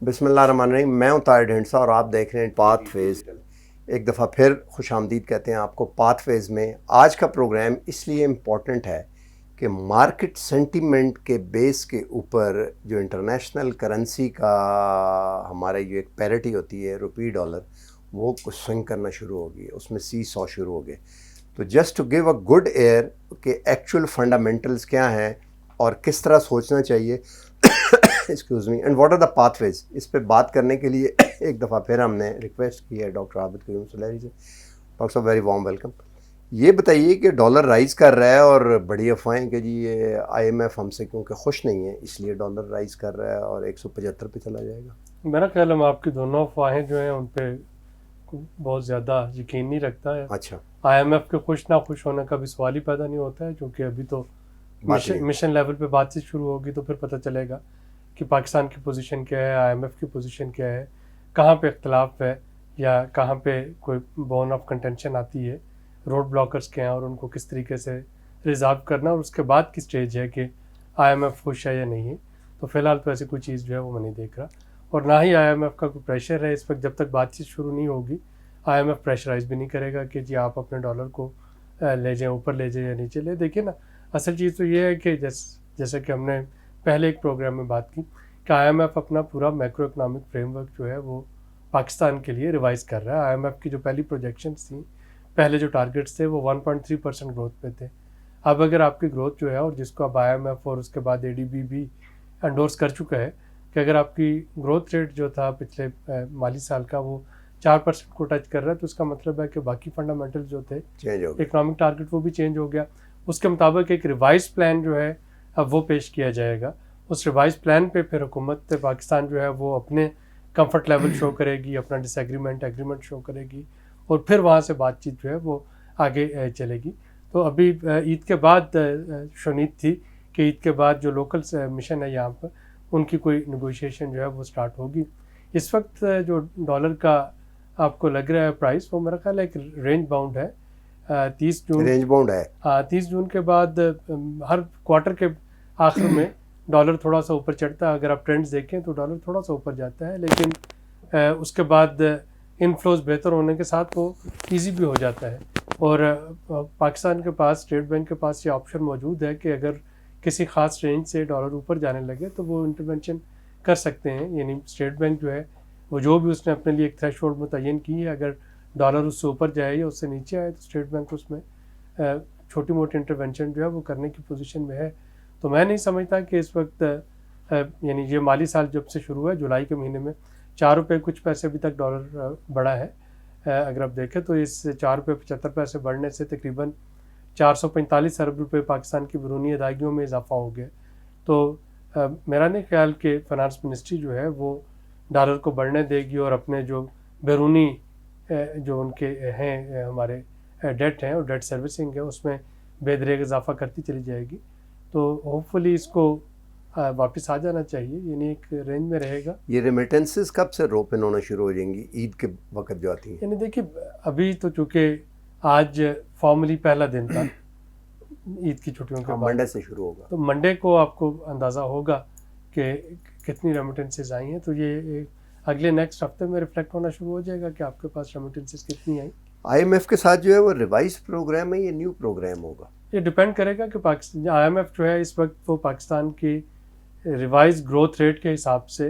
बिस्मिल्लाहिर्रहमानिर्रहीम। मैं हूं ताहिर ढेंसा और आप देख रहे हैं पाथवेज। एक दफ़ा फिर खुशामदीद कहते हैं आपको पाथवेज में। आज का प्रोग्राम इसलिए इम्पोर्टेंट है कि मार्केट सेंटीमेंट के बेस के ऊपर जो इंटरनेशनल करेंसी का हमारे जो एक पैरिटी होती है रुपी डॉलर, वो कुछ स्विंग करना शुरू होगी, उसमें सी सौ शुरू हो गए। तो just to give a good air कि एक्चुअल फंडामेंटल्स क्या हैं और किस तरह सोचना चाहिए excuse me, and what are the pathways, इस पे बात करने के लिए एक दफ़ा फिर हमने रिक्वेस्ट की है डॉक्टर आबिद कयूम सुलहरी से। डॉक्टर साहब, वेरी वार्म वेलकम। ये बताइए कि डॉलर राइज कर रहा है और बड़ी अफवाहें कि जी ये IMF हमसे क्योंकि खुश नहीं है इसलिए डॉलर राइज कर रहा है और 175 पे चला जाएगा। मेरा ख्याल है आपकी दोनों अफवाहें जो हैं उन पे बहुत ज़्यादा यकीन नहीं रखता है। अच्छा, IMF के खुश ना खुश होने का भी सवाल ही पैदा नहीं होता है, क्योंकि अभी तो मिशन लेवल पे बातचीत शुरू होगी तो फिर पता चलेगा कि पाकिस्तान की पोजीशन क्या है, IMF की पोजीशन क्या है, कहाँ पे इख्तलाफ है या कहाँ पे कोई बोन ऑफ कंटेंशन आती है, रोड ब्लॉकर्स क्या हैं और उनको किस तरीके से रिजॉल्व करना, और उसके बाद की स्टेज है कि IMF खुश है या नहीं है। तो फिलहाल तो ऐसी कोई चीज़ जो है वो मैं नहीं देख रहा, और ना ही IMF का कोई प्रेशर है इस वक्त। जब तक बातचीत शुरू नहीं होगी IMF प्रेशराइज भी नहीं करेगा कि जी आप अपने डॉलर को ले जाएं, ऊपर ले जाएं या नीचे ले। देखिए ना, असल चीज़ तो ये है कि जैसे कि हमने पहले एक प्रोग्राम में बात की कि IMF अपना पूरा मैक्रो इकनॉमिक फ्रेमवर्क जो है वो पाकिस्तान के लिए रिवाइज कर रहा है। IMF की जो पहली प्रोजेक्शंस थी, पहले जो टारगेट्स थे वो 1.3% ग्रोथ पे थे। अब अगर आपकी ग्रोथ जो है, और जिसको अब IMF और उसके बाद ADB भी एंडोर्स कर चुका है कि अगर आपकी ग्रोथ रेट जो था पिछले माली साल का वो 4% को टच कर रहा है, तो उसका मतलब है कि बाकी फंडामेंटल जो थे इकोनॉमिक टारगेट वो भी चेंज हो गया। उसके मुताबिक एक रिवाइज प्लान जो है अब वो पेश किया जाएगा। उस रिवाइज प्लान पे फिर हुकूमत पाकिस्तान जो है वो अपने कंफर्ट लेवल शो करेगी, अपना डिसएग्रीमेंट एग्रीमेंट शो करेगी, और फिर वहाँ से बातचीत जो है वो आगे चलेगी। तो अभी ईद के बाद शुनीद थी कि ईद के बाद जो लोकल मिशन है यहाँ पर, उनकी कोई नेगोशिएशन जो है वो स्टार्ट होगी। इस वक्त जो डॉलर का आपको लग रहा है प्राइस, वो मेरा ख्याल है एक रेंज बाउंड है। 30 जून रेंज बाउंड है। हाँ, 30 जून के बाद हर क्वार्टर के आखिर में डॉलर थोड़ा सा ऊपर चढ़ता है। अगर आप ट्रेंड्स देखें तो डॉलर थोड़ा सा ऊपर जाता है, लेकिन उसके बाद इनफ्लोज बेहतर होने के साथ वो ईजी भी हो जाता है। और पाकिस्तान के पास, स्टेट बैंक के पास ये ऑप्शन मौजूद है कि अगर किसी ख़ास रेंज से डॉलर ऊपर जाने लगे तो वो इंटरवेंशन कर सकते हैं। यानी स्टेट बैंक जो है वो जो भी उसने अपने लिए एक थ्रेशोल्ड मुतय्यन की है, अगर डॉलर उससे ऊपर जाए या उससे नीचे आए तो स्टेट बैंक उसमें छोटी मोटी इंटरवेंशन जो है वो करने की पोजीशन में है। तो मैं नहीं समझता कि इस वक्त यानी ये माली साल जब से शुरू हुआ है, जुलाई के महीने में 4 रुपये कुछ पैसे अभी तक डॉलर बढ़ा है। अगर आप देखें तो इस 4 रुपये 75 पैसे बढ़ने से तकरीबन 445 अरब रुपये पाकिस्तान की बैरूनी अदायगियों में इजाफा हो गया। तो मेरा नहीं ख्याल कि फाइनेंस मिनिस्ट्री जो है वो डॉलर को बढ़ने देगी और अपने जो बैरूनी जो उनके हैं हमारे डेट हैं और डेट सर्विसिंग है उसमें बेदरेग इजाफा करती चली जाएगी। तो होपफुली इसको वापस आ जाना चाहिए, यानी एक रेंज में रहेगा। ये रेमिटेंसेस कब से रोपन होना शुरू हो जाएंगी? ईद के वक्त जो आती है। यानी देखिए, अभी तो चूँकि आज फॉर्मली पहला दिन था ईद की छुट्टियों के बाद, मंडे से शुरू होगा, तो मंडे को आपको अंदाज़ा होगा कि कितनी रेमिटेंसेज आई हैं। तो ये अगले नेक्स्ट हफ्ते में रिफ्लेक्ट होना शुरू हो जाएगा कि आपके पास रेमिटेंसेज कितनी आई। IMF के साथ जो है वो रिवाइज प्रोग्राम है, ये न्यू प्रोग्राम होगा? ये डिपेंड करेगा कि पाकिस्तान IMF जो है इस वक्त वो पाकिस्तान की रिवाइज ग्रोथ रेट के हिसाब से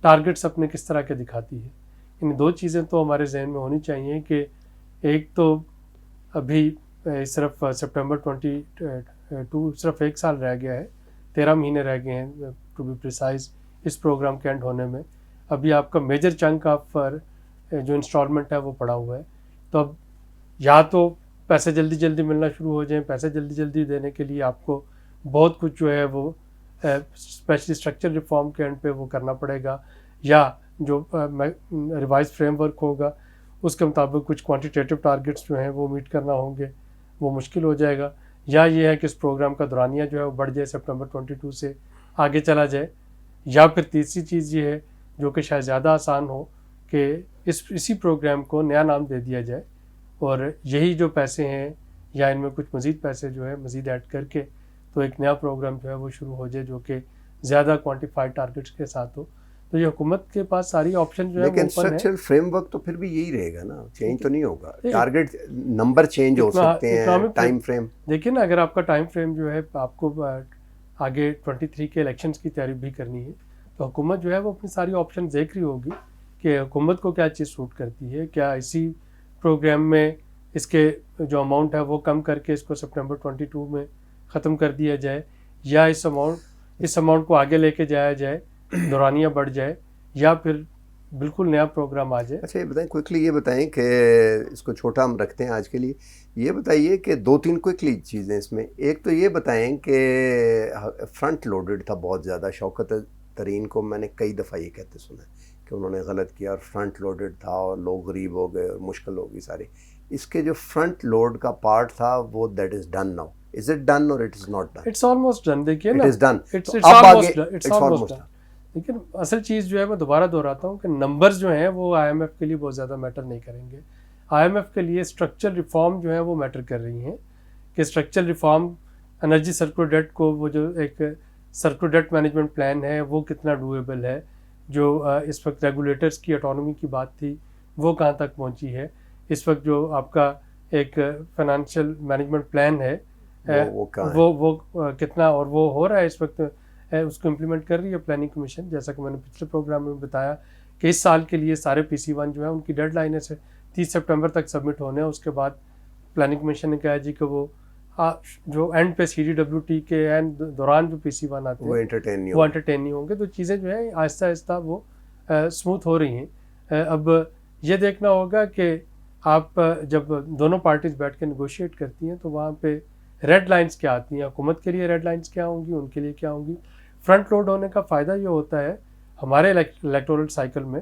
टारगेट्स अपने किस तरह के दिखाती है। इन दो चीज़ें तो हमारे जहन में होनी चाहिए कि एक तो अभी सिर्फ सितंबर 22 सिर्फ 1 साल रह गया है, 13 महीने रह गए हैं टू बी प्रिसाइज इस प्रोग्राम के एंड होने में। अभी आपका मेजर चंक ऑफ जो इंस्टॉलमेंट है वो पड़ा हुआ है। तो अब या तो पैसे जल्दी जल्दी मिलना शुरू हो जाएं, पैसे जल्दी जल्दी देने के लिए आपको बहुत कुछ जो है वो स्पेशली स्ट्रक्चर रिफॉर्म के एंड पे वो करना पड़ेगा, या जो रिवाइज फ्रेमवर्क होगा उसके मुताबिक कुछ क्वांटिटेटिव टारगेट्स जो हैं वो मीट करना होंगे, वो मुश्किल हो जाएगा। या ये है कि इस प्रोग्राम का दौरानिया जो है वो बढ़ जाए, सितंबर 22 से आगे चला जाए। या फिर तीसरी चीज़ ये है जो कि शायद ज़्यादा आसान हो कि इसी प्रोग्राम को नया नाम दे दिया जाए और यही जो पैसे हैं या इनमें कुछ मज़ीद पैसे जो है मज़ीद ऐड करके तो एक नया प्रोग्राम जो है वो शुरू हो जाए जो कि ज़्यादा क्वांटिफाइड टारगेट्स के साथ हो, तो ये हुकूमत के पास सारी ऑप्शन जो है लेकिन वो ओपन है। स्ट्रक्चरल फ्रेमवर्क तो फिर भी यही रहेगा ना, चेंज तो नहीं होगा। टारगेट नंबर चेंज हो सकते हैं, टाइम फ्रेम। देखिए ना, अगर आपका टाइम फ्रेम जो है आपको आगे 23 के इलेक्शंस की तैयारी भी करनी है, तो हुकूमत जो है वो अपनी सारी ऑप्शन देख रही होगी कि हुकूमत को क्या चीज़ सूट करती है। क्या इसी प्रोग्राम में इसके जो अमाउंट है वो कम करके इसको सितंबर 22 में ख़त्म कर दिया जाए, या इस अमाउंट को आगे लेके जाया जाए, दौरानिया बढ़ जाए, या फिर बिल्कुल नया प्रोग्राम आ जाए। अच्छा, ये बताएं क्विकली, ये बताएं कि इसको छोटा हम रखते हैं आज के लिए। ये बताइए कि 2-3 क्विकली चीज़ें इसमें। एक तो ये बताएं कि फ्रंट लोडेड था बहुत ज़्यादा। शौकत तरीन को मैंने कई दफ़ा ये कहते सुना कि उन्होंने गलत किया और फ्रंट लोडेड था और लोग गरीब हो गए और मुश्किल हो गई सारी। इसके जो फ्रंट लोड का पार्ट था वो that is done now. Is it done और it is not done? It's almost done. देखिए ना, it is done. It's it's almost done. लेकिन असल चीज़ जो है, मैं दोबारा दोहराता हूँ कि नंबर्स जो हैं वो आईएमएफ के लिए बहुत ज़्यादा मैटर नहीं करेंगे। आईएमएफ के लिए स्ट्रक्चरल रिफॉर्म जो है वो मैटर कर रही हैं कि structural reform, energy circular debt को, वो जो एक सर्कुलर डेट मैनेजमेंट प्लान है वो कितना डूएबल है, जो इस वक्त रेगुलेटर्स की ऑटोनॉमी की बात थी वो कहाँ तक पहुँची है, इस वक्त जो आपका एक फाइनेंशियल मैनेजमेंट प्लान है वो कितना और वो हो रहा है इस वक्त, उसको इम्प्लीमेंट कर रही है प्लानिंग कमीशन। जैसा कि मैंने पिछले प्रोग्राम में बताया कि इस साल के लिए सारे PC1 जो है उनकी डेडलाइन है 30 सितंबर तक सबमिट होने हैं। उसके बाद प्लानिंग कमीशन ने कहा जी कि वो जो एंड पे CDWT के एंड दौरान जो PC1 आते हैं वो एंटरटेन नहीं होंगे। तो चीज़ें जो है आहिस्ता आहिस्ता वो स्मूथ हो रही हैं। अब ये देखना होगा कि आप जब दोनों पार्टीज बैठ के नेगोशिएट करती हैं तो वहाँ पे रेड लाइंस क्या आती हैं, हुकूमत के लिए रेड लाइंस क्या होंगी, उनके लिए क्या होंगी। फ्रंट लोड होने का फ़ायदा ये होता है हमारे इलेक्टोरल साइकिल में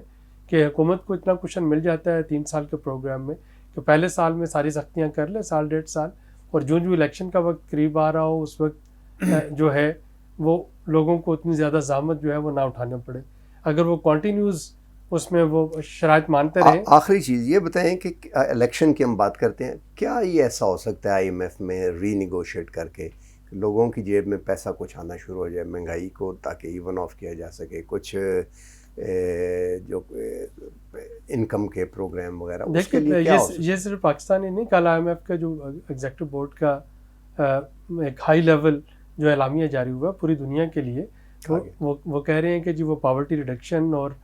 कि हुकूमत को इतना कुशन मिल जाता है 3 साल के प्रोग्राम में कि पहले साल में सारी सख्तियाँ कर ले, साल 1.5 साल, और जो इलेक्शन का वक्त करीब आ रहा हो उस वक्त जो है वो लोगों को उतनी ज़्यादा ज़हमत जो है वो ना उठाना पड़े। अगर वो कॉन्टीन्यूज़ उसमें वो शराइत मानते रहें। आखिरी चीज़ ये बताएं कि इलेक्शन की हम बात करते हैं, क्या ये ऐसा हो सकता है IMF में रीनिगोशिएट करके लोगों की जेब में पैसा कुछ आना शुरू हो जाए, महंगाई को ताकि इवन ऑफ किया जा सके, कुछ जो इनकम के प्रोग्राम वगैरह, उसके लिए क्या हो सकता है? ये सिर्फ पाकिस्तान ही नहीं, कल IMF का जो एग्जीक्यूटिव बोर्ड का एक हाई लेवल जो एलामिया जारी हुआ पूरी दुनिया के लिए, वो कह रहे हैं कि जी वो पॉवर्टी रिडक्शन और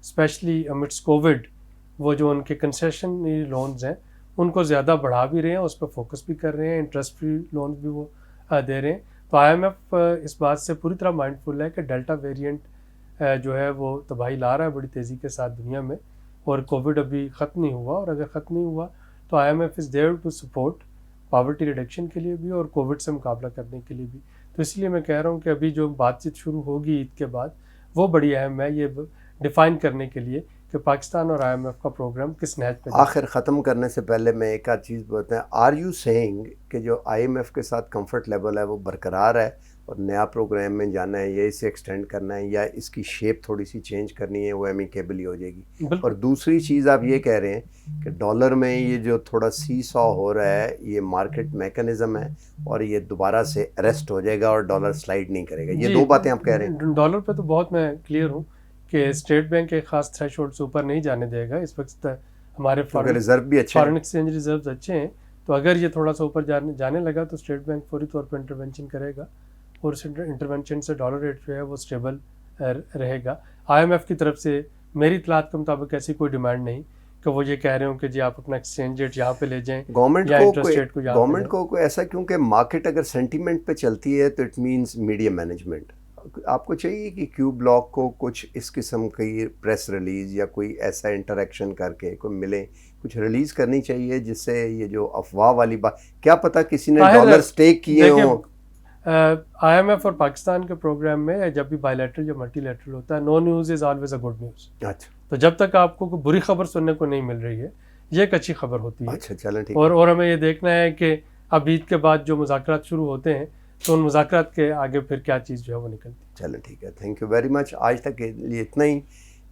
स्पेशली अमिट्स कोविड वो जो उनके कंसेशनरी लोन्स हैं उनको ज़्यादा बढ़ा भी रहे हैं, उस पर फोकस भी कर रहे हैं, इंटरेस्ट फ्री लोन भी वो दे रहे हैं। तो IMF इस बात से पूरी तरह माइंडफुल है कि डेल्टा वेरिएंट जो है वो तबाही ला रहा है बड़ी तेज़ी के साथ दुनिया में, और कोविड अभी ख़त्म नहीं हुआ, और अगर ख़त्म नहीं हुआ तो IMF is there to support poverty reduction के लिए भी और कोविड से मुकाबला करने के लिए भी। तो इसलिए मैं कह रहा हूँ कि अभी जो बातचीत शुरू होगी ईद के बाद वो बड़ी अहम है, ये डिफ़ाइन करने के लिए कि पाकिस्तान और IMF का प्रोग्राम किस नहज पे। आखिर ख़त्म करने से पहले मैं एक आध चीज़ बताएं, आर यू सेइंग कि जो IMF के साथ कंफर्ट लेवल है वो बरकरार है और नया प्रोग्राम में जाना है या इसे एक्सटेंड करना है या इसकी शेप थोड़ी सी चेंज करनी है, वो एमिकेबली हो जाएगी? और दूसरी चीज़ आप ये कह रहे हैं कि डॉलर में ये जो थोड़ा सीसॉ हो रहा है ये मार्केट मैकेनिज़्म है और ये दोबारा से अरेस्ट हो जाएगा और डॉलर स्लाइड नहीं करेगा, ये दो बातें आप कह रहे हैं? डॉलर पे तो बहुत मैं क्लियर हूँ कि स्टेट बैंक एक ख़ास थ्रेशोल्ड से ऊपर नहीं जाने देगा। इस वक्त हमारे रिजर्व भी अच्छे, फॉरेन एक्सचेंज रिजर्व अच्छे हैं, तो अगर ये थोड़ा सा ऊपर जाने लगा तो स्टेट बैंक फौरी तौर पर इंटरवेंशन करेगा और उस इंटरवेंशन से डॉलर रेट जो है वो स्टेबल रहेगा। IMF की तरफ से मेरी इतलात के मुताबिक ऐसी कोई डिमांड नहीं कि वो ये कह रहे हो कि जी आप अपना एक्सचेंज रेट यहाँ पे ले जाएं, गवर्नमेंट को ऐसा, क्योंकि मार्केट अगर सेंटीमेंट पे चलती है तो इट मींस मीडिया मैनेजमेंट। आपको चाहिए कि क्यू ब्लॉक को कुछ इस किस्म की प्रेस रिलीज़ या कोई ऐसा इंटरेक्शन करके कोई मिले, कुछ रिलीज़ करनी चाहिए जिससे ये जो अफवाह वाली बात, क्या पता किसी ने डॉलर स्टेक किए हों। IMF और पाकिस्तान के प्रोग्राम में जब भी बायलैटरल या मल्टीलैटरल होता है, no news is always a good news. अच्छा, तो जब तक आपको कोई बुरी खबर सुनने को नहीं मिल रही है ये एक अच्छी खबर होती है। अच्छा, चलें ठीक। और हमें ये देखना है कि अब ईद के बाद जो मुज़ाकरात शुरू होते हैं तो उन मुज़ाकरात के आगे फिर क्या चीज़ जो है वो निकलती है। चलें ठीक है, थैंक यू वेरी मच। आज तक के लिए इतना ही।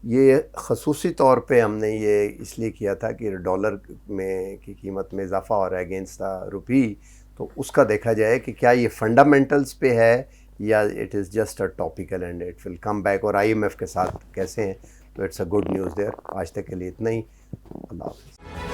ये खसूसी तौर पे हमने ये इसलिए किया था कि डॉलर में की कीमत में इजाफा हो रहा है अगेंस्ट द रुपी, तो उसका देखा जाए कि क्या ये फंडामेंटल्स पे है या it is just a topical and it will come back, और IMF के साथ कैसे हैं, तो it's a good news there. आज तक के लिए इतना ही, अल्लाह हाफ़िज़।